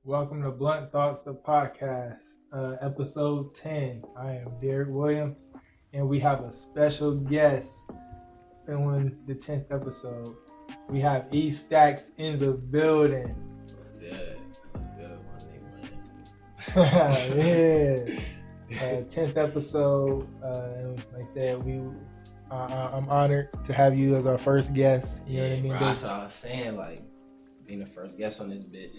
Welcome to Blunt Thoughts, the podcast, episode 10. I am Derek Williams, and we have a special guest on the 10th episode. We have Estacks in the building. Good, my nigga, Yeah. 10th episode. Like I said, I'm honored to have you as our first guest. You know what I mean? Bro, that's what I was saying. Like, being the first guest on this bitch.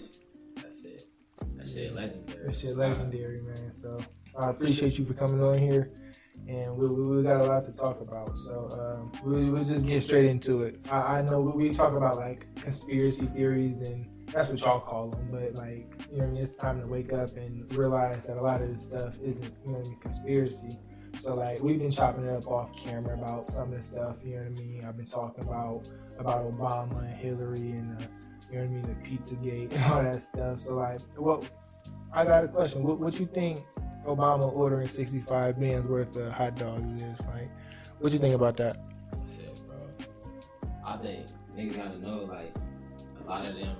That shit legendary. That shit legendary, man. So I appreciate you for coming on here, and we got a lot to talk about. So we'll just get straight into it. I know we talk about like conspiracy theories, and that's what y'all call them. But like, you know what I mean? It's time to wake up and realize that a lot of this stuff isn't, you know what I mean, conspiracy. So like, we've been chopping it up off camera about some of the stuff. You know what I mean? I've been talking about Obama and Hillary and you know what I mean, the Pizzagate and all that stuff. So like, well, I got a question. What you think Obama ordering 65 bands worth of hot dogs is? Like, what you think about that? Shit, bro. I think niggas gotta know, like, a lot of them,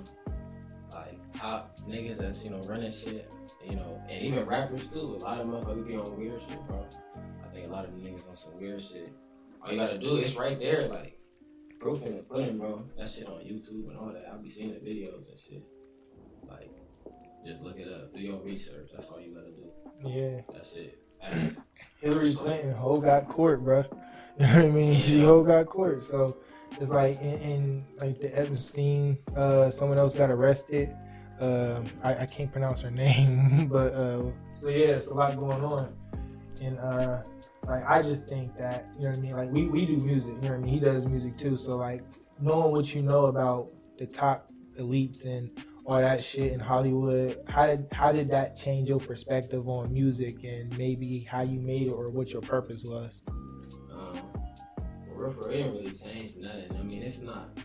like, top niggas that's, running shit, and even rappers too. A lot of motherfuckers be on weird shit, bro. I think a lot of them niggas on some weird shit. All you gotta do is right there, like, proof in the pudding, bro. That shit on YouTube and all that. I'll be seeing the videos and shit. Like, just look it up. Do your research. That's all you gotta do. Yeah. That's it. Hillary Clinton, whole got court, bro. You know what I mean? Yeah. She whole got court. So it's like in like the Epstein, someone else got arrested. I can't pronounce her name, but so yeah, it's a lot going on. And like, I just think that, you know what I mean, like, we do music, you know what I mean, he does music too, so like, knowing what you know about the top elites and all that shit in Hollywood, how did that change your perspective on music and maybe how you made it or what your purpose was? For real, it didn't really change nothing. I mean, it's not,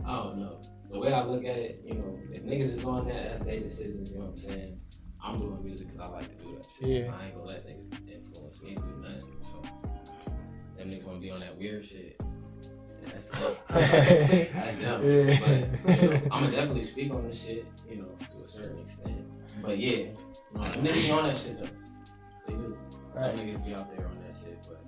I don't know. The way I look at it, if niggas is on that, that's their decisions, you know what I'm saying? I'm doing music because I like to do that shit. Yeah. I ain't gonna let niggas influence me to do nothing. So, them niggas gonna be on that weird shit. Yeah, that's dumb. That's dumb. Yeah. But, I'm gonna definitely speak on this shit, to a certain extent. But yeah, them niggas be on that shit though. They do. Some niggas be out there on that shit, but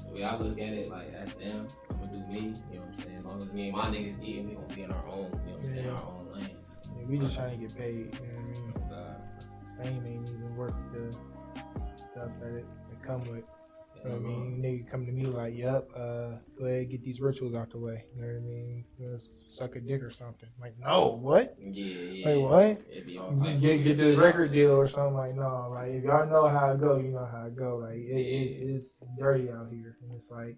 the way I look at it, like, that's them. I'm gonna do me, you know what I'm saying? As long as me and my niggas eating, we gonna be in our own, you know what I'm saying, our own lanes. Yeah, we just trying to get paid, you know what I mean? Fame ain't even worth the stuff that come with. You know what I mean? Nigga come to me like, yep, go ahead, get these rituals out the way. You know what I mean? Suck a dick or something. Like, no, what? Yeah. Like, what? It'd be all get this record deal or something. Like, no. Like, if y'all know how it go, you know how it go. Like, it's dirty out here. And it's like,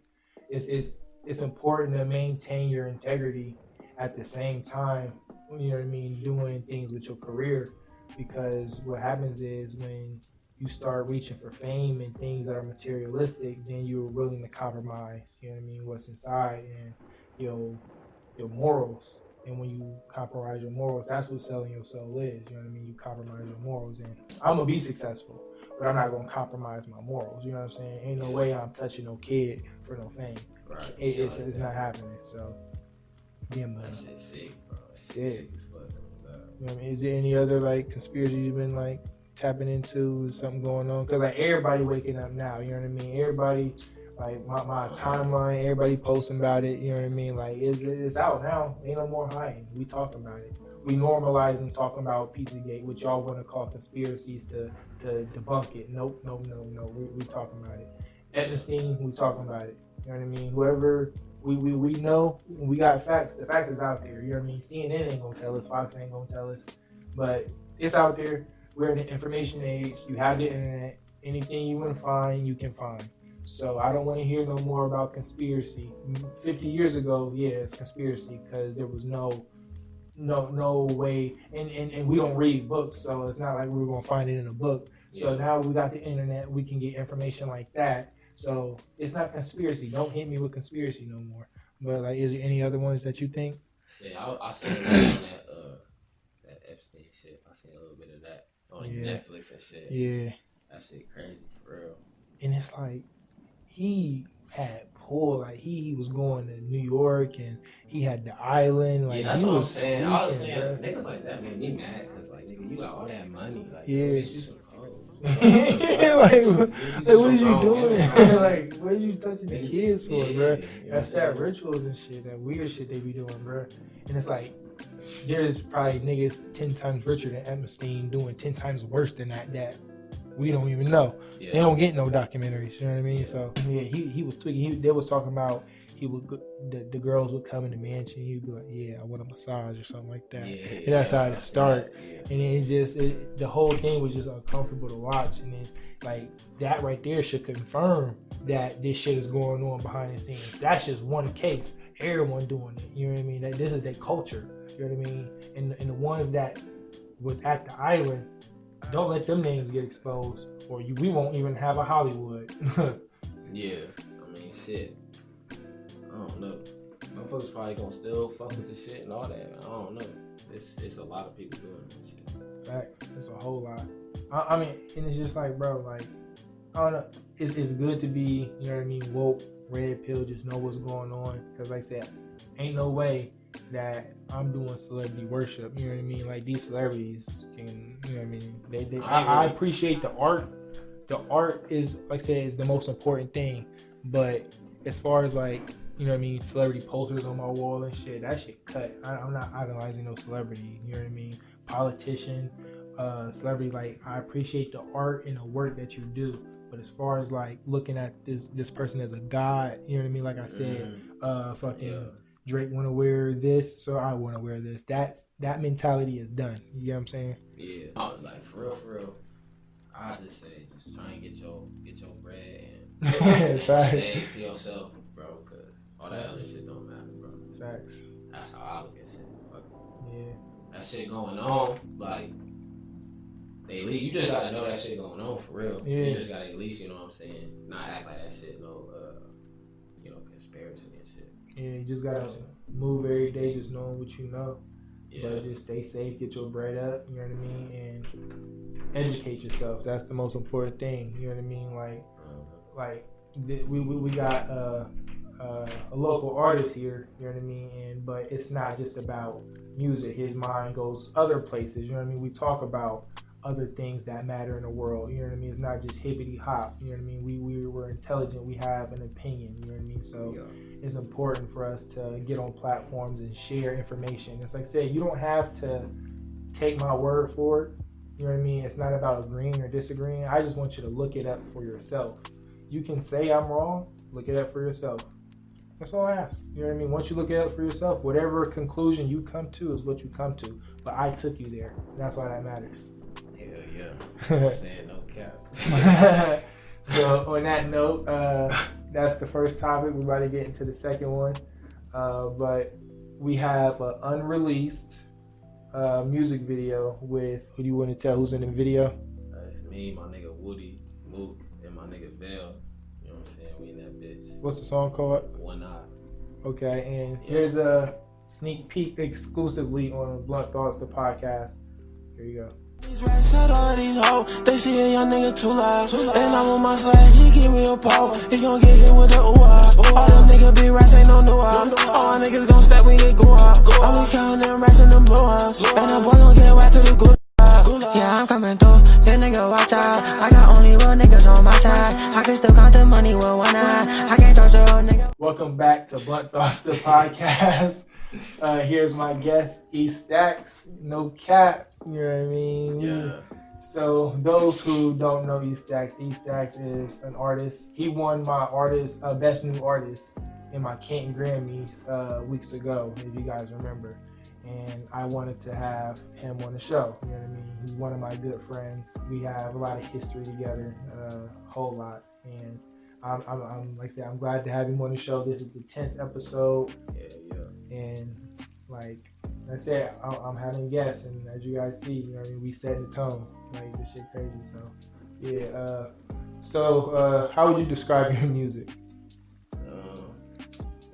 it's important to maintain your integrity at the same time, you know what I mean, doing things with your career. Because what happens is when you start reaching for fame and things that are materialistic, then you're willing to compromise, you know what I mean, what's inside and your morals. And when you compromise your morals, that's what selling your soul is, you know what I mean? You compromise your morals. And I'm going to be successful, but I'm not going to compromise my morals, you know what I'm saying? Ain't no way I'm touching no kid for no fame. Right. It's not happening. So, yeah, man. That shit's sick, bro. Sick. You know what I mean? Is there any other like conspiracy you've been like tapping into, something going on? Because like everybody waking up now, you know what I mean? Everybody, like my timeline, everybody posting about it, you know what I mean? Like it's out now. Ain't no more hiding. We talking about it. We normalizing talking about Pizzagate, which y'all want to call conspiracies to debunk it. Nope. We talking about it. Epstein, we talking about it. You know what I mean? Whoever. We know, we got facts. The fact is out there. You know what I mean? CNN ain't gonna tell us. Fox ain't gonna tell us. But it's out there. We're in the information age. You have the internet. Anything you want to find, you can find. So I don't want to hear no more about conspiracy. 50 years ago, yeah, it's conspiracy because there was no way. And we don't read books, so it's not like we were gonna find it in a book. So now we got the internet. We can get information like that. So it's not conspiracy. Don't hit me with conspiracy no more. But like, is there any other ones that you think? Yeah, I seen on that Epstein shit. I seen a little bit of that on Netflix and shit. Yeah. That shit crazy for real. And it's like he had pull, like he was going to New York and he had the island. Like, yeah, that's he what was I'm saying. I was tweaking, saying niggas like that made me mad because like, nigga, you got all that money. Like, Yeah. you some hoes. like what is you doing? Like, what are you touching the kids for, bro? That's that rituals and shit, that weird shit they be doing, bro. And it's like, there's probably niggas 10 times richer than Epstein doing 10 times worse than that we don't even know. Yeah. They don't get no documentaries, you know what I mean? So yeah, he was tweaking. They was talking about the girls would come in the mansion. He'd be like, yeah, I want a massage or something like that. Yeah, and that's how it start. Yeah. And then the whole thing was just uncomfortable to watch. And then like that right there should confirm that this shit is going on behind the scenes. That's just one case. Everyone doing it. You know what I mean? That this is their culture. You know what I mean? And the ones that was at the island, don't let them names get exposed, or we won't even have a Hollywood. Yeah, I mean, shit. I don't know. Motherfuckers probably gonna still fuck with this shit and all that. I don't know. It's a lot of people doing this shit. Facts. It's a whole lot. I mean, and it's just like, bro, like, I don't know. It's good to be, you know what I mean, woke, red pill, just know what's going on. Because like I said, ain't no way that I'm doing celebrity worship. You know what I mean? Like, these celebrities can, you know what I mean? I appreciate the art. The art is, like I said, is the most important thing. But as far as like, you know what I mean, celebrity posters on my wall and shit, that shit cut. I'm not idolizing no celebrity. You know what I mean? Politician, celebrity. Like, I appreciate the art and the work that you do. But as far as like looking at this person as a god, you know what I mean? Like I said, Drake want to wear this, so I want to wear this. That mentality is done. You know what I'm saying? Yeah. Like for real. I just say, just try and get your bread and stay to yourself, bro. Cause all that other shit don't matter, bro. Facts. That's how I look at shit. Fuck. Yeah. That shit going on, like. You just gotta know that shit going on for real. Yeah. You just gotta at least, you know what I'm saying, not act like that shit, conspiracy and shit. Yeah, you just gotta move every day, just knowing what you know. Yeah. But just stay safe, get your bread up, you know what I mean, and educate yourself. That's the most important thing. You know what I mean? We got a local artist here. You know what I mean? But it's not just about music. His mind goes other places. You know what I mean? We talk about other things that matter in the world, you know what I mean? It's not just hippity hop, you know what I mean? We're intelligent, we have an opinion, you know what I mean? So it's important for us to get on platforms and share information. It's like I said, you don't have to take my word for it, you know what I mean? It's not about agreeing or disagreeing. I just want you to look it up for yourself. You can say I'm wrong, look it up for yourself. That's all I ask. You know what I mean? Once you look it up for yourself, whatever conclusion you come to is what you come to. But I took you there. That's why that matters. Yeah. I'm saying no cap. So on that note, that's the first topic. We're about to get into the second one. But we have an unreleased music video with, who do you want to tell who's in the video? It's me, my nigga Woody, Mook, and my nigga Bell. You know what I'm saying? We in that bitch. What's the song called? One Eye. Okay, and here's a sneak peek exclusively on Blunt Thoughts, the podcast. Here you go. These racks out all these hoes, they see a young nigga too loud. And I'm on my side, he give me a pole. He gon' get hit with the ooh All them niggas be rats, ain't no new out. All niggas gon' step when they go out. I be counting them racks in them blue house. And the boy gon' get whacked to the good. Yeah, I'm coming through, little nigga watch out. I got only real niggas on my side. I can still count the money with one eye. I can't touch a real nigga. Welcome back to Blunt Thoughts, the podcast. Here's my guest, Estacks. No cap, you know what I mean? Yeah. So those who don't know Estacks is an artist. He won my best new artist in my Canton Grammys weeks ago, if you guys remember. And I wanted to have him on the show. You know what I mean? He's one of my good friends. We have a lot of history together, a whole lot. And I'm like I said, I'm glad to have him on the show. This is the 10th episode. Yeah. And like I said, I'm having guests, and as you guys see, you know what I mean, we set the tone. Like, this shit crazy. So yeah. So how would you describe your music?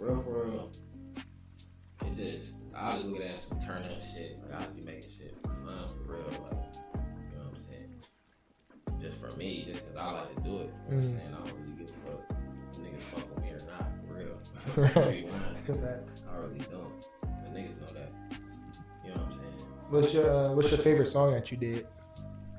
Real for real. I just look at it as some turn up shit. Like, I be making shit for fun, for real. Like, you know what I'm saying? Just for me, just because I like to do it. You know what I'm saying? I don't really give a fuck if niggas fuck with me or not, for real. I really don't. But niggas know that. You know what I'm saying? What's your favorite song that you did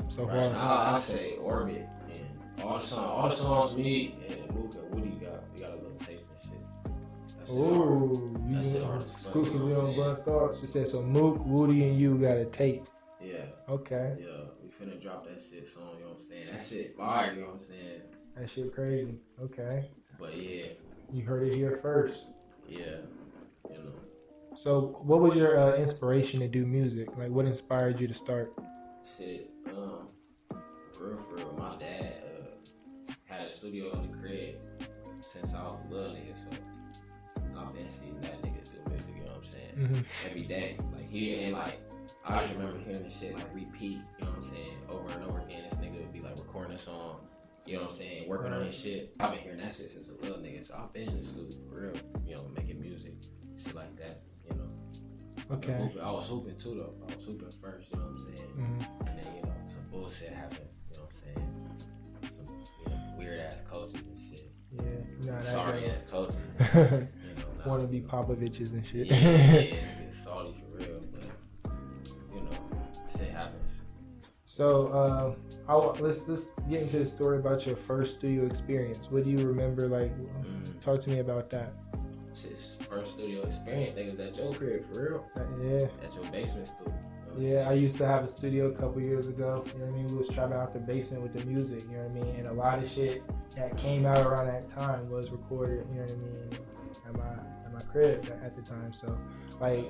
so far? Right now, I say Orbit. And all the songs me and Mook and Woody got a little tape and shit. Ooh, you exclusively on Blunt Thoughts. You said so. Mook, Woody, and you got a tape. Yeah. Okay. Yeah, we finna drop that shit soon. You know what I'm saying? That shit fire. You know what I'm saying? That shit crazy. Okay. But yeah. You heard it here first. Yeah. You know. So, what was your inspiration to do music? Like, what inspired you to start? Shit, for real, my dad had a studio in the crib since I was a little nigga, so I've been seeing that nigga do music, you know what I'm saying? Every day. Like, I just remember hearing this shit, like, repeat, you know what I'm saying, over and over again. This nigga would be, like, recording a song, you know what I'm saying, working on his shit. I've been hearing that shit since a little nigga, so I've been in the studio for real, you know, making music, shit like that, you know. Okay. I was hooping too though. I was hooping first, you know what I'm saying? And then, you know, some bullshit happened, you know what I'm saying? Some weird ass coaches and shit. Yeah. Sorry ass coaches. Wanna be Popoviches and shit. Yeah, it's salty for real, but you know, shit happens. So let's get into the story about your first studio experience. What do you remember? Like, talk to me about that. Shit's first studio experience, niggas, at your crib, for real. Yeah. At your basement studio. Yeah, I used to have a studio a couple years ago. You know what I mean? We was trapping out the basement with the music. You know what I mean? And a lot of shit that came out around that time was recorded. You know what I mean? At my crib at the time. So, like,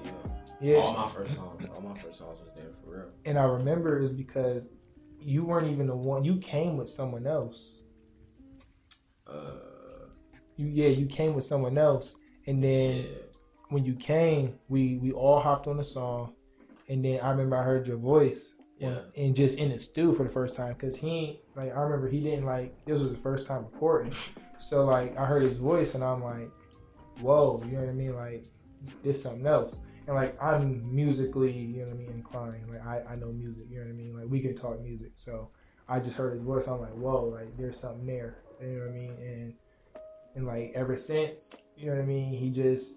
yeah. All my first songs was there for real. And I remember it was because you weren't even the one. You came with someone else. You came with someone else. And then when you came, we all hopped on the song, and then I remember I heard your voice, and just in the stew for the first time, cause I remember he didn't this was the first time recording, so like I heard his voice and I'm like, whoa, you know what I mean, like this something else, and like I'm musically, you know what I mean, inclined, like I know music, you know what I mean, like we can talk music, so I just heard his voice, I'm like, whoa, like there's something there, you know what I mean, and like ever since, you know what I mean, he just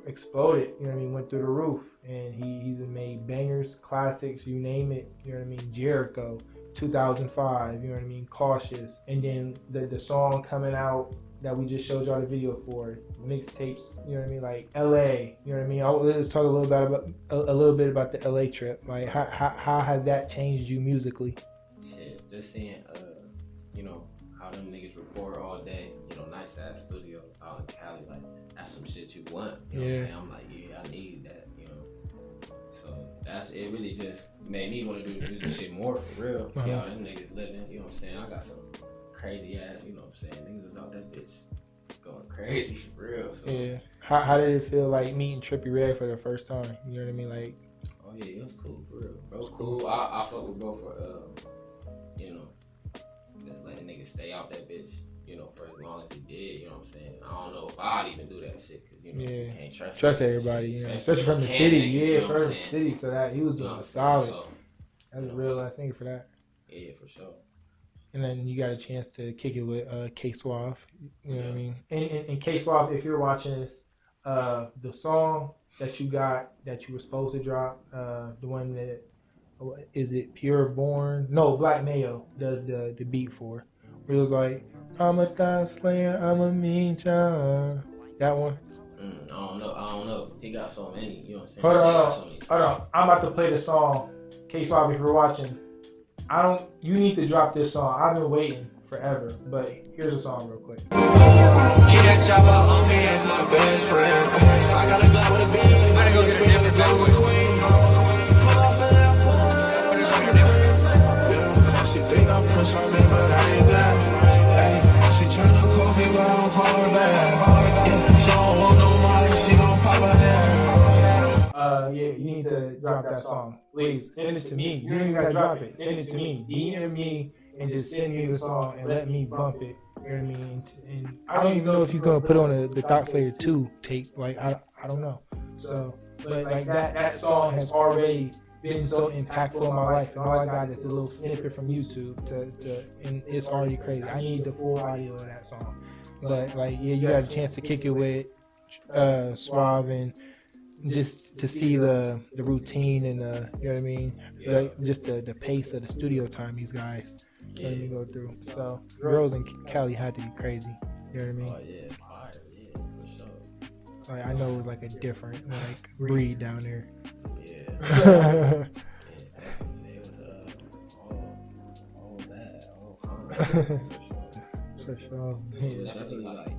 exploded, you know what I mean, went through the roof, and he's made bangers, classics, you name it, you know what I mean, Jericho, 2005, you know what I mean, Cautious, and then the song coming out that we just showed y'all the video for, mixtapes, you know what I mean, like LA, you know what I mean, let's talk a little bit about the LA trip, like how has that changed you musically? Shit, just seeing, you know, how them niggas record all day, you know, nice ass studio out in Cali, like that's some shit you want. You know what I'm saying? I'm like, yeah, I need that, you know. So it really just made me want to do the music shit more for real. See how them niggas living, you know what I'm saying? I got some crazy ass, you know what I'm saying? Niggas was out that bitch going crazy for real. So. Yeah. How did it feel like meeting Trippie Redd for the first time? You know what I mean? Like, oh yeah, it was cool for real. Bro, it was cool. I fuck with bro for you know, just letting niggas stay out that bitch, you know, for as long as he did, you know what I'm saying? I don't know if I'd even do that shit, because, you know, you can't trust everybody, you know, especially from the city, niggas, from the city, so that he was doing a solid. So, that was a real nice thing for that. Yeah, for sure. And then you got a chance to kick it with K-Suave, you know what I mean? And K-Suave, if you're watching this, the song that you were supposed to drop, the one that, is it Pure Born? No, Black Mayo does the beat for. Where it was like, I'm a thigh slayer, I'm a mean child. That one? I don't know. He got so many, you know what I'm saying? Hold on. I'm about to play the song. K-Suave, if you're watching, you need to drop this song. I've been waiting forever, but here's the song real quick. Keep that chopper on me as my best friend. I got a glove with a beam. I go spin in the glove with queen. She think I'm push on me, but I ain't that. She tryna call me, but I don't call her back. Yeah, she don't want no money, she gon' pop her hair. Yeah, you need to drop that song. Please, send it to me. You don't even gotta drop it. Send it to me. DM me and just send me the song and let me bump it. You know what I mean? And I don't even know if you're gonna put on the Thought Slayer 2 tape. Like, I don't know. So, but like that song has already been so impactful in my life, and all I got is a little snippet from YouTube and it's already crazy. I need the full audio of that song. But like, yeah, you got a chance to kick it with Suave and just to see the routine and you know what I mean, like just the pace of the studio time these guys go through. So girls in Cali had to be crazy. You know what I mean? Oh yeah, fire, yeah, for sure. Like I know it was like a different like breed down there. Yeah. It was all that, all fun, for sure. For sure. It was definitely like,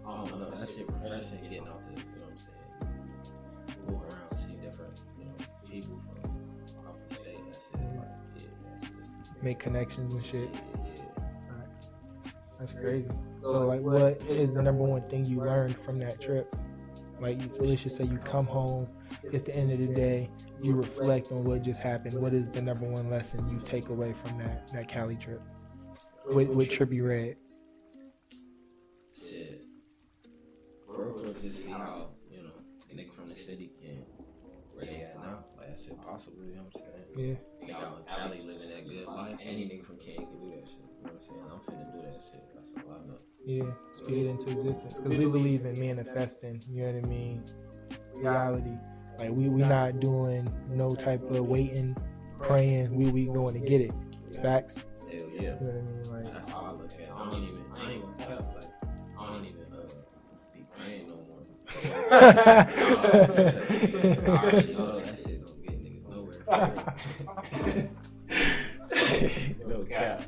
I don't know, that shit refreshing getting out there, you know what I'm saying? Move around, see different, people from off the state, that shit, like, yeah, that shit. Make connections and shit. Yeah. That's crazy. So like, what is the number one thing you learned from that trip? Like, so let's just say you come home, it's the end of the day, you reflect on what just happened. What is the number one lesson you take away from that Cali trip? What Trippie read? Shit. For just see how, a nigga from the city can where they at now. Like that shit possible, you know what I'm saying? Yeah. Nigga out in Cali living that good life. Any nigga from Canton can do that shit. You know what I'm saying? I'm finna do that shit. That's all I know. Yeah, speak it into existence. Because we believe in manifesting, you know what I mean? Reality. Like we not doing no type of waiting, praying. We going to get it. Facts. Hell yeah. You know what I mean? Like that's how I look at it. I ain't gonna cap. Like, I don't even be praying no more. I already know that shit don't get niggas nowhere. No cap.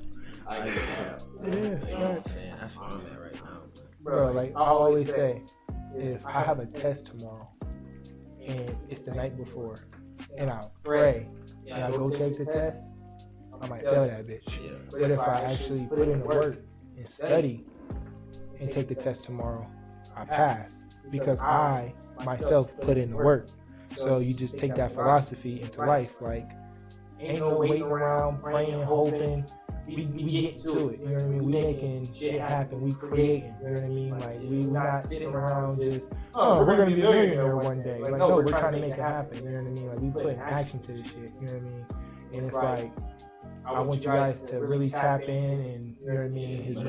I get cap. You know what I'm saying? That's where I'm at right now. Bro, like I always say, if I have a test tomorrow and it's the night before and I pray and I go take the test, I might fail that bitch. Yeah. But if I actually put in the work and study and take the test tomorrow, I pass because I myself put in the work. So you just take that philosophy into life. Like, ain't no waiting around, praying, hoping. We get to it, you know what I mean? We making shit happen, we creating, you know what I mean? Like, we not sitting around just, we're gonna be a millionaire one day. Like, no, we're trying to make it happen, you know what I mean? Like, we put action to this shit, you know what I mean? And it's like, I want you guys to really tap in and, you know what I mean? Like, you know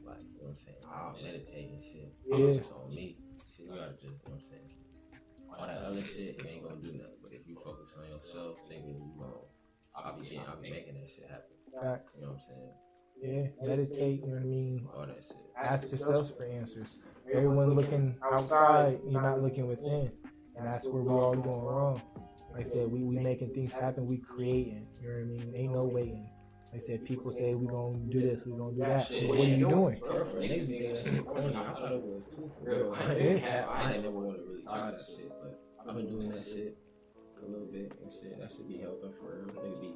what I'm saying? I'll meditate and shit. Yeah. Just on me. Shit, you gotta just, you know what I'm saying? All that other shit, it ain't gonna do nothing. But if you focus on yourself, nigga, you gonna, I'll be making that shit happen. Facts. You know what I'm saying? Yeah, meditate, you know what I mean? All that shit. Ask yourselves for answers. Everyone looking outside, you're not looking within. And that's where we're all going wrong. Like I said, we making things happen, we creating, you know what I mean? Ain't no waiting. Like I said, people say we gonna do this, we gonna do that. So what are you doing? Niggas be that shit corny. I thought it was too for real. I ain't never want to really try that shit, but I've been doing that shit a little bit and shit. That should be helping for real. Nigga be,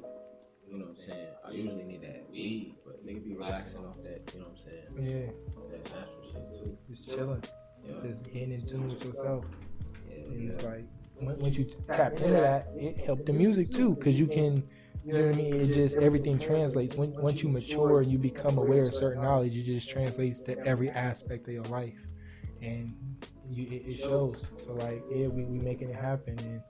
you know what I'm saying? I usually need that weed, but nigga be relaxing off that, you know what I'm saying? Yeah. That natural shit too. Just chilling. Yeah. Just getting in tune with yourself. Yeah, And it's like, once you tap into that, it helped the music too, because you can, you know what I mean? It just, everything translates. Once you mature, you become aware of certain knowledge, it just translates to every aspect of your life. And it shows. So like, yeah, we making it happen. And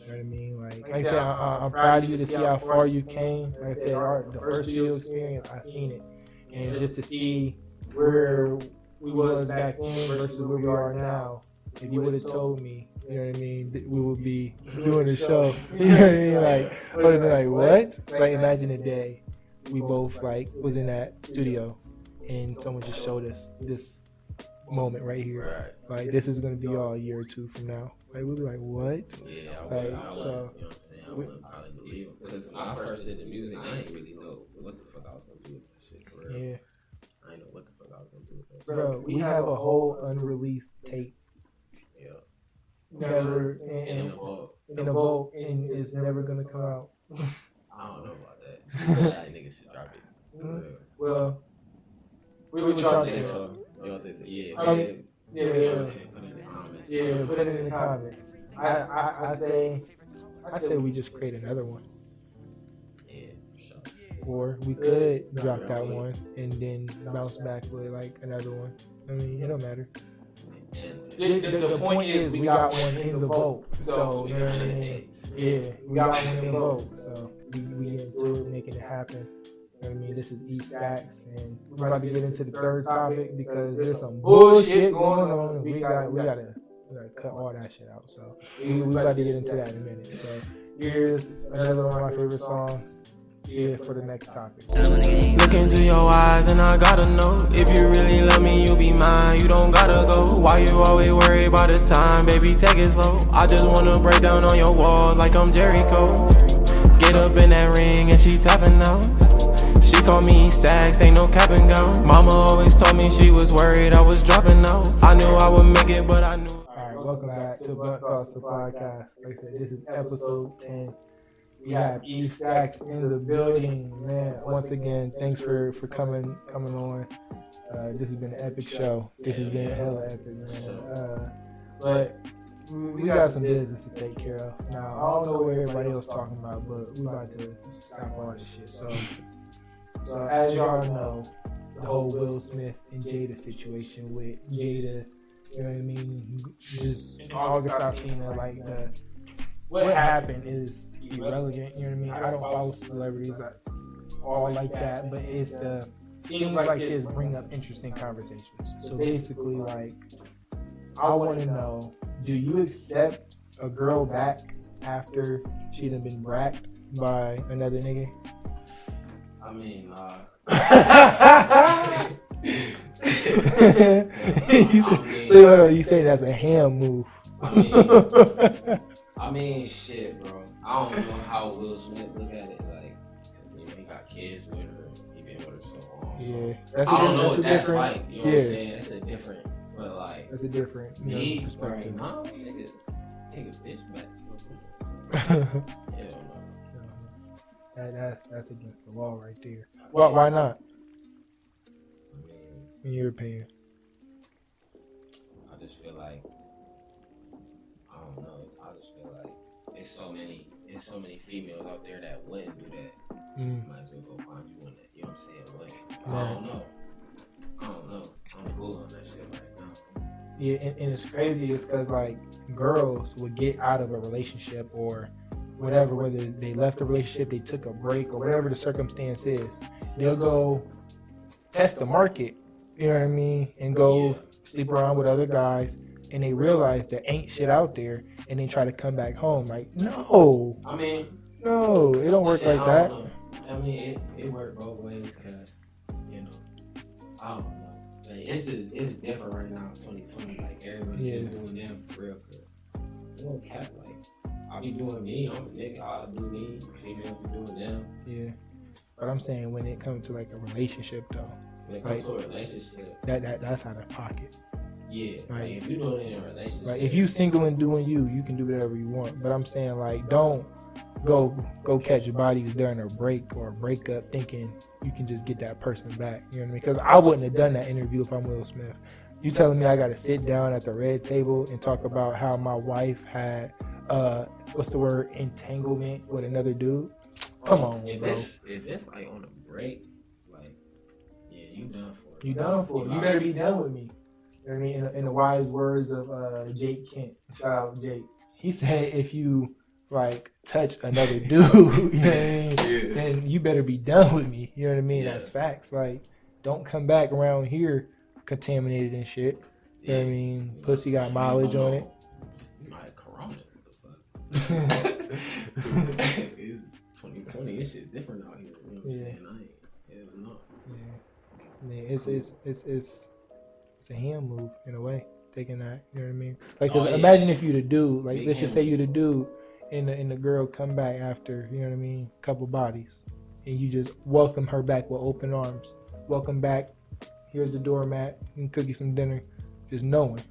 you know what I mean? Like I said, I'm proud of you to see how far you came. Like I said, the first studio experience, I seen it. And just to see where we was back then versus where we are now, if you would have told me, you know what I mean, that we would be doing a show, you know what I mean? Like, I would have been like, what? Like, imagine a day we both, like, was in that studio and someone just showed us this moment right here. Right. Like, this is going to be all a year or two from now. Like, we'd be like, what? Yeah, I Like, you know what I'm saying? I we- wouldn't probably believe it. Because when I first did the music, I didn't really know what the fuck I was going to do with that shit. For real. Yeah. I didn't know what the fuck I was going to do with that shit. Bro, we have a whole unreleased tape. Yeah. Never In the vault. in a vault, and it's never going to come out. I don't know about that. That niggas should drop it. For real. Well, we You would don't think think so. so? You don't think so? Yeah. Yeah, Yeah. yeah. Put it in the comments. Yeah, put it in the comments. I say we just create another one, Yeah, for sure. or we could drop that one and then bounce back with like another one. I mean, it don't matter. The point is, we got one in the vault, so you know what I mean. Yeah, we got one in the vault, so we get into it, making it happen. You know what I mean? This is Estacks, and we're about to get into the third topic because there's some bullshit going on. We gotta We gotta cut all that shit out. So we about to get into that in a minute. So here's another one of my favorite songs. See you for the next topic. Look into your eyes and I gotta know if you really love me, you be mine. You don't gotta go. Why you always worry about the time? Baby, take it slow. I just wanna break down on your wall like I'm Jericho. Get up in that ring and she tapping out. She called me Estacks, ain't no cap and gown. Mama always told me she was worried I was dropping out. I knew I would make it, but I knew. Alright, welcome back to Blunt Thoughts, the podcast. Like I said, this is episode 10. We have Estacks in the building, man. Once again, thanks for coming on. This has been an epic show. This has been hella epic, man. But we got some business to take care of. Now, I don't know what everybody else talking about, but we about to stop all this shit. So as y'all know, the whole Will Smith and Jada situation with Jada, you know what I mean? Just in August, I've seen that, like, what happened is irrelevant, you know what I mean? I don't follow celebrities all like that, but it's the things like this bring up interesting conversations. So basically, like, I want to know, do you accept a girl back after she done been bracked by another nigga? I mean, you say that's a ham move. I mean, shit, bro. I don't know how Will Smith look at it. Like, you know, he got kids with her. He been with her so long. Yeah, I don't know what that's like. You know what I'm saying? It's a different, but like, that's a different perspective. Right now, nigga, take a bitch back. Hell no. That's against the law right there. Why not? I mean, in your opinion? I just feel like, I don't know. I just feel like there's so many females out there that wouldn't do that. Might as well go find you one that, you know what I'm saying, wouldn't. I don't know. I'm cool on that shit right now. Yeah, and it's crazy. It's because, like, girls would get out of a relationship or whatever, whether they left a relationship, they took a break, or whatever the circumstance is, they'll go test the market, you know what I mean, and go sleep around with other guys, and they realize there ain't shit out there, and they try to come back home. Like, no. I mean, no, it don't work like that. I mean, it worked both ways, because, you know, I don't know. Like, it's different right now, 2020. Like, everybody is doing them for real. They don't cap, like, I be doing me, I'm a nigga, I do me, females be doing them. Yeah. But I'm saying when it comes to, like, a relationship, though. When it comes to a relationship. That's out of pocket. Yeah. Like, if you doing it in a relationship. Like, if you single and doing you can do whatever you want. But I'm saying, like, don't go catch bodies during a break or a breakup thinking you can just get that person back. You know what I mean? Because I wouldn't have done that interview if I'm Will Smith. You telling me I got to sit down at the red table and talk about how my wife had what's the word, entanglement with another dude? Come on, if bro. If it's like on a break, like, yeah, you done for it. You done for it. You better be done with me. You know what I mean? In the wise words of Jake Kent, shout out Jake. He said, if you, like, touch another dude, you know what I mean? Then you better be done with me. You know what I mean? That's facts. Like, don't come back around here contaminated and shit. You know what I mean? Pussy got mileage on it. Like Corona, what the fuck? It's 2020. This shit's different out here. You know what I'm saying? I ain't no. Yeah, it's a hand move in a way. Taking that, you know what I mean? Like, cause imagine if you the dude, like, let's just say you the dude, and the girl come back after, you know what I mean, couple bodies, and you just welcome her back with open arms. Welcome back. Here's the doormat. You can cook you some dinner. Just knowing.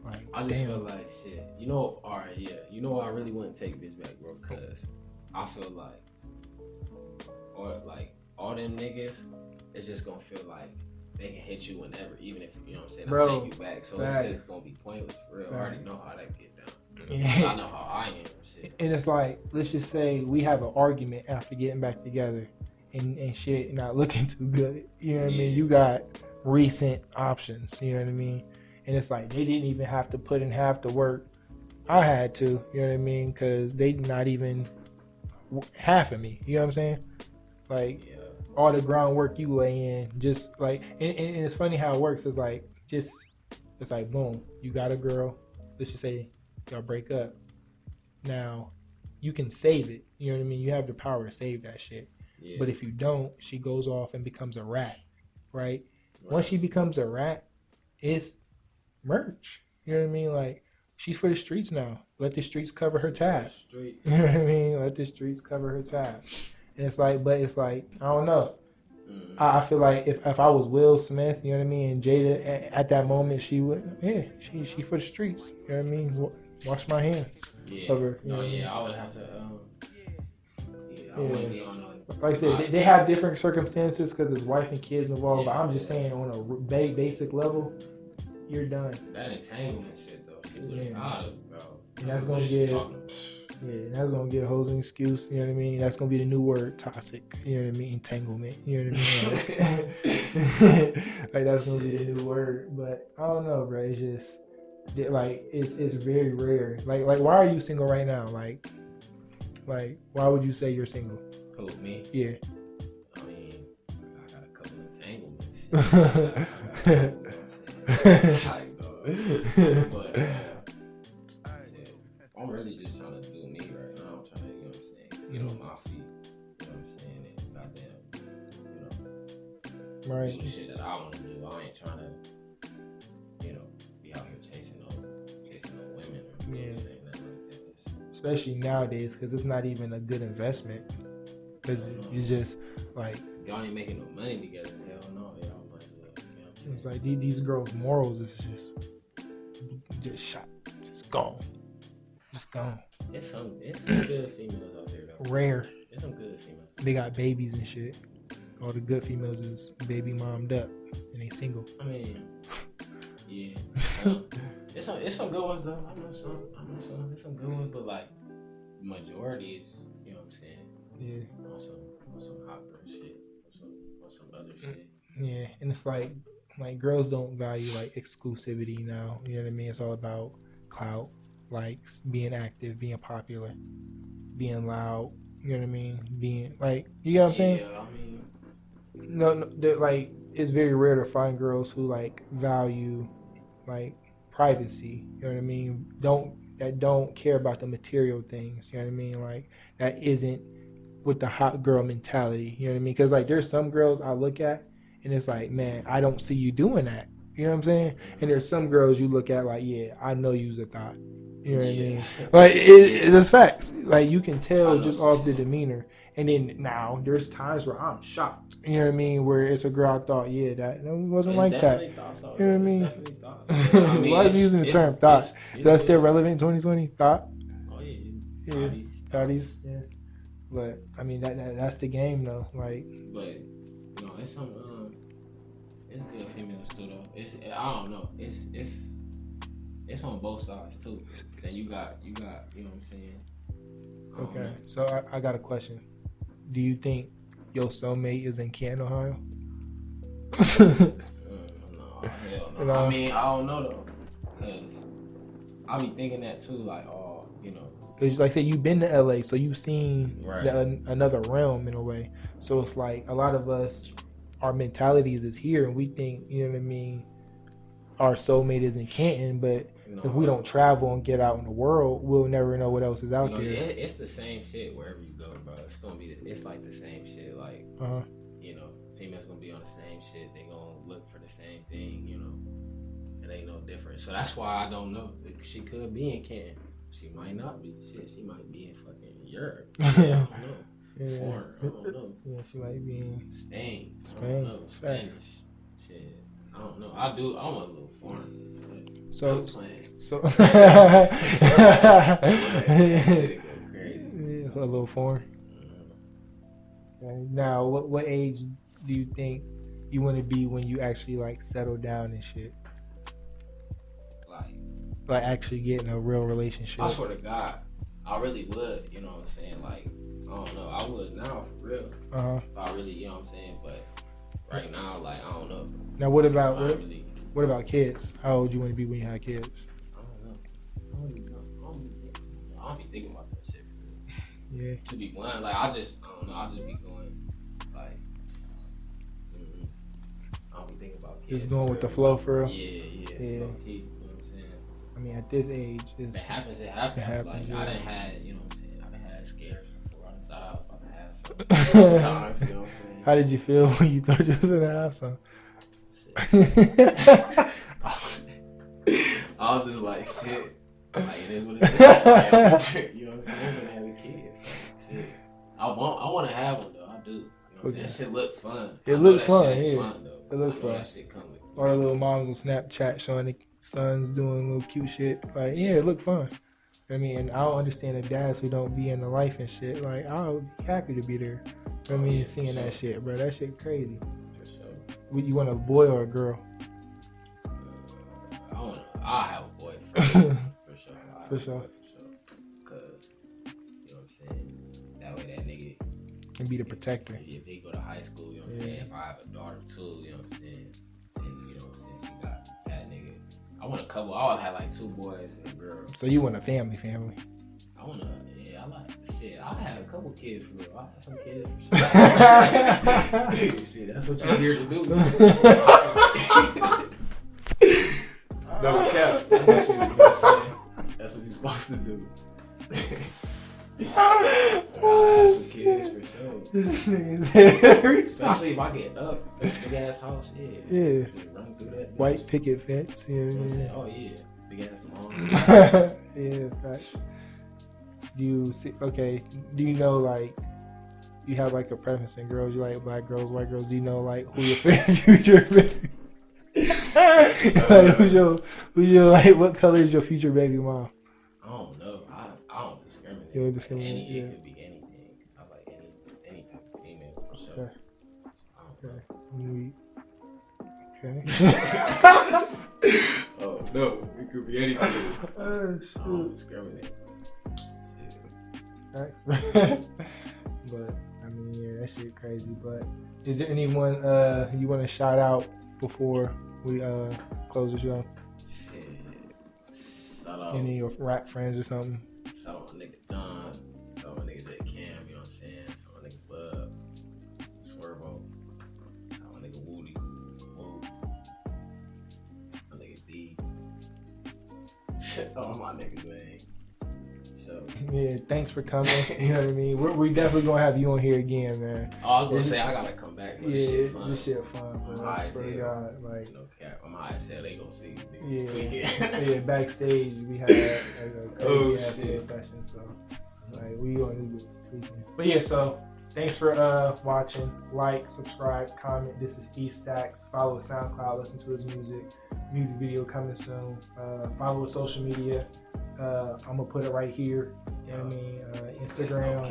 Like, I just feel like shit. You know, alright, yeah. You know, I really wouldn't take bitch back, bro, because I feel like, or like all them niggas, it's just gonna feel like they can hit you whenever, even if, you know what I'm saying, bro, I'll take you back. So it's just gonna be pointless for real. I already know how that get down. Yeah. I know how I am. Shit. And it's like, let's just say we have an argument after getting back together and shit not looking too good. You know what I mean? You got recent options, you know what I mean? And it's like, they didn't even have to put in half the work I had to, you know what I mean? Because they not even half of me, you know what I'm saying? Like, all the groundwork you lay in, just like, and it's funny how it works. It's like, it's like, boom, you got a girl, let's just say y'all break up. Now, you can save it. You know what I mean? You have the power to save that shit. Yeah. But if you don't, she goes off and becomes a rat, right? Once she becomes a rat, it's merch. You know what I mean? Like, she's for the streets now. Let the streets cover her tab. You know what I mean? Let the streets cover her tab. And it's like, but it's like, I don't know. I feel like if I was Will Smith, you know what I mean, and Jada at that moment, she would, she for the streets. You know what I mean? Wash my hands. Yeah. Cover, I would have to. I wouldn't be on no. Like I said, they have different circumstances because there's wife and kids involved. But I'm just saying, on a basic level, you're done. That entanglement shit though, she was out of, bro. And that's gonna get. That's gonna get a whole excuse. You know what I mean? That's gonna be the new word, toxic. You know what I mean? Entanglement. You know what I mean? Like that's gonna be the new word. But I don't know, bro. It's just like it's very rare. Like why are you single right now? Like why would you say you're single? Who, me? Yeah. I mean, I got a couple entanglements. But I'm really just trying to do me right now. I'm trying to, you know what I'm saying, get on my feet. You know what I'm saying? And goddamn, right. do shit that I want to do. I ain't trying to, be out here chasing no women. Or, you know what I'm saying? Nothing like that. Especially nowadays, because it's not even a good investment. Because it's just like y'all ain't making no money together. Hell no, y'all might as well. You know what I'm saying? It's like these girls' morals is just shot, just gone. Just gone. It's some good females out there though. Rare. There's some good females. They got babies and shit. All the good females is baby mommed up and they single. I mean, yeah. It's some good ones though. I know some. There's some good ones, but like majority is, you know what I'm saying? Yeah. On some hot girl shit. On some other shit. Yeah, and it's like girls don't value like exclusivity now. You know what I mean? It's all about clout. Likes, being active, being popular, being loud, you know what I mean? Being like, you know what I'm saying? Yeah, I mean, no, like it's very rare to find girls who like value like privacy. You know what I mean? Don't care about the material things. You know what I mean? Like that isn't with the hot girl mentality. You know what I mean? Because like there's some girls I look at and it's like, man, I don't see you doing that. You know what I'm saying? And there's some girls you look at like, yeah, I know you's a thought. You know what I mean? Like it's facts. Like you can tell just off the demeanor. And then now there's times where I'm shocked. You know what I mean? Where it's a girl I thought, yeah, that wasn't like that. You know what I mean? Why are you using the term thought? Is that still relevant in 2020? Thought? Oh yeah. Yeah. Thoughties. Yeah. But I mean that's the game though. Like. But it's some it's good females too though. I don't know. It's on both sides too. Then you got you know what I'm saying? Okay. So I got a question. Do you think your soulmate is in Canton, Ohio? No, hell no. I mean, I don't know though. Cause I be thinking that too, like, Because like I said, you've been to LA, so you've seen right. Another realm in a way. So it's like a lot of us, our mentalities is here, and we think, you know what I mean, our soulmate is in Canton, but if we don't travel and get out in the world, we'll never know what else is out there. It's the same shit wherever you go, bro. It's like the same shit. Like, females gonna be on the same shit. They gonna look for the same thing, It ain't no different. So that's why I don't know. She could be in Canton. She might not be. Shit, she might be in fucking Europe. I don't know. Yeah. Foreign. I don't know. Yeah, she might be in Spain. I don't know. Spanish. Shit. I don't know. I'm a little foreign. So that shit go crazy. A little foreign. Okay. Now, what age do you think you want to be when you actually like settle down and shit? Like actually getting a real relationship. I swear to God, I really would. You know what I'm saying? Like, I don't know. I would now for real. If I really, you know what I'm saying? But right now, like, I don't know. Now, what about kids? How old you want to be when you have kids? I don't know. I don't be thinking about that shit. Yeah. To be blunt, like, I don't know. I just be going, like, I don't be thinking about kids. Just going with the flow for real? Yeah. You know what I'm saying? I mean, at this age, it happens. It happens. Like yeah. I didn't have, you know what I'm saying. I didn't have scares before. I thought I was about to have some times. You know what I'm saying. How did you feel when you thought you was gonna have some? I was just like, shit. Like it is what it is. You know what I'm saying? When having kids, like, shit. I want to have one though. I do. You know what I'm saying? That shit look fun. It look fun. Shit yeah. fun, though. It look fun. That shit come with. Or the little moms on Snapchat showing the sons doing little cute shit. Like, yeah, it look fun. I mean, and I don't understand the dads who don't be in the life and shit. Like, I would be happy to be there. I mean, seeing that shit, bro. That shit crazy. For sure. You want a boy or a girl? I'll have a boy for sure. For sure. Cause you know what I'm saying. That way, that nigga Can be the protector. If they go to high school, you know what I'm saying. If I have a daughter too, you know what I'm saying. And you know what I'm saying. She got that nigga. I want a couple. I always had like 2 boys and a girl. So you want a family? I like shit. I had a couple kids for real. I had some kids for sure. Shit, that's what you're here to do. No cap. That's what you're supposed to do. I had some kids for sure. This nigga's especially if I get up, big ass house, yeah. Run through that. White picket fence, You know what I'm saying? Oh yeah, big ass lawn. Yeah, facts. Do you see? Okay. Do you know like you have like a preference in girls? You like black girls, white girls? Do you know like who your future baby? Like who's your like? What color is your future baby mom? I don't know. I don't discriminate. You don't discriminate. It could be anything. I like any type of female for sure. Okay. Oh no, it could be anything. Oh, I don't discriminate. Facts, but I mean, yeah, that shit crazy. But is there anyone you want to shout out before we close the show? Shit. Shout out. Any of your rap friends or something? Shout out my nigga John. Shout out my nigga Cam. You know what I'm saying? Shout out my nigga Bub. Swervo. Shout out my nigga Woody. Woo. My nigga D. All my niggas, man. So. Yeah, thanks for coming. You know what I mean? We definitely gonna have you on here again, man. Oh, I was gonna say I gotta come back. Yeah, this shit fun. Bro. I swear to God, like, no cap. I'm high as hell. They gonna see. Yeah, backstage we had like a crazy ass session. So like we gonna do this tweaking. But yeah, so thanks for watching. Like, subscribe, comment. This is Estacks. Follow his SoundCloud. Listen to his music. Music video coming soon. Follow his social media. I'm gonna put it right here. You know what I mean? Instagram.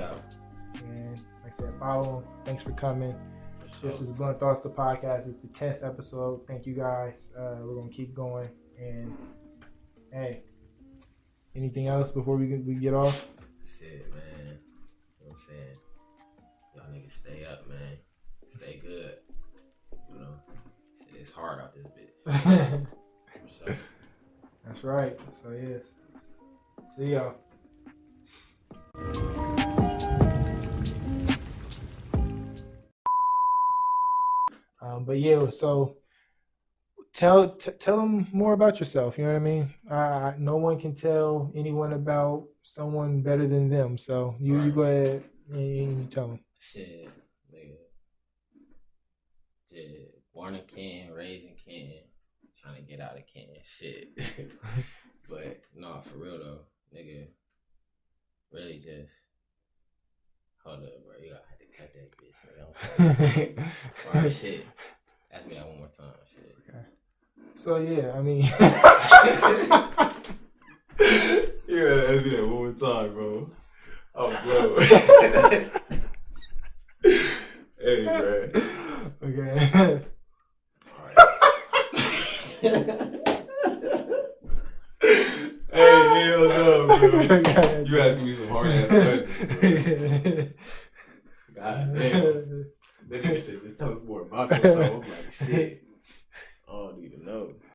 And like I said, follow him. Thanks for coming. This is Blunt Thoughts, the podcast. It's the 10th episode. Thank you guys. We're gonna keep going. And hey, anything else before we get off? Shit, man. You know what I'm saying? Y'all niggas stay up, man. Stay good. You know, shit, it's hard out this bitch. For sure. That's right. So yes. See y'all. But yeah, so tell them more about yourself. You know what I mean? No one can tell anyone about someone better than them. So you go ahead and you tell them. Shit, nigga. Shit, born in Canton, raised in Canton, trying to get out of Canton. Shit. But no, for real though, nigga. Really just hold up, bro. You gotta have to cut that bitch. Alright, shit. Ask me that one more time, shit. Okay. So yeah, I mean, you gotta ask me that one more time, bro. Oh, bro. Hey, bro. Okay. Hey, hell no, bro. You asking me some hard ass questions, bro. God damn. That nigga said, just tell us more about yourself. I'm like, shit. I don't need to know.